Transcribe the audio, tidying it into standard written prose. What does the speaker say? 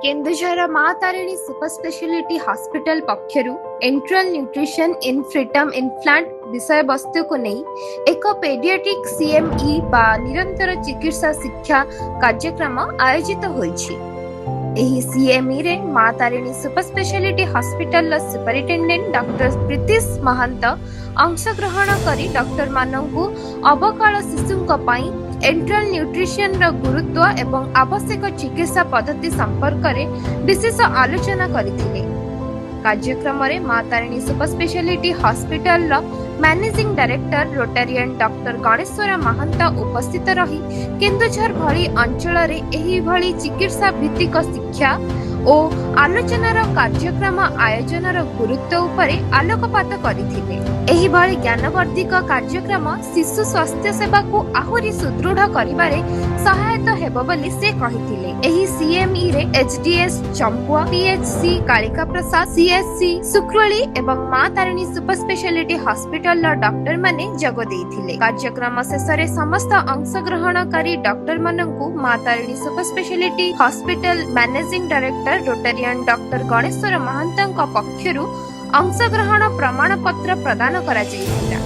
Keonjhar Maa Tarini super speciality hospital पक्षरु enteral nutrition in freedom infant विषय वस्तु को नहीं एक पेडियाट्रिक सीएमई बा निरंतर चिकित्सा शिक्षा कार्यक्रम आयोजित होईछि। एही सीएमई रे Maa Tarini super speciality hospital superintendent doctor Pritish Mahanta अंशग्रहण करी डॉक्टर मानंकु अबकाल शिशुंक पई एंट्रल न्यूट्रिशन रो गुरुत्व एवं आवश्यक चिकित्सा पद्धति संपर्क में विशेष आलोचना करथिले। कार्यक्रम रे Maa Tarini super speciality hospital रो managing director rotarian doctor Ganeshwar महंत उपस्थित रही केन्दुझर भली अंचल रे एही भली चिकित्सा भित्तिक शिक्षा और आलोचनार कार्यक्रम आयोजन गुरुत्व उपरे आलोकपात करथिले। एही भली ज्ञानवर्धिक कार्यक्रम शिशु स्वास्थ्य सेवा को आहुरी सुदृढ़ करिबारे सहायता हेबो बोली से कहिथिले। एही सीएमई रे एचडीएस चंपुआ, पीएचसी कालिका प्रसाद, सीएससी सुक्रली एवं माँ Tarini super speciality hospital doctor माने जग देइथिले। कार्यक्रम शेष रे समस्त अंशग्रहणकारी डॉक्टर माननकु Maa Tarini super speciality hospital managing director rotarian doctor Ganeswar महंतଙ୍କ पक्षरु अंशग्रहण प्रमाण पत्र प्रदान करा जायतिला।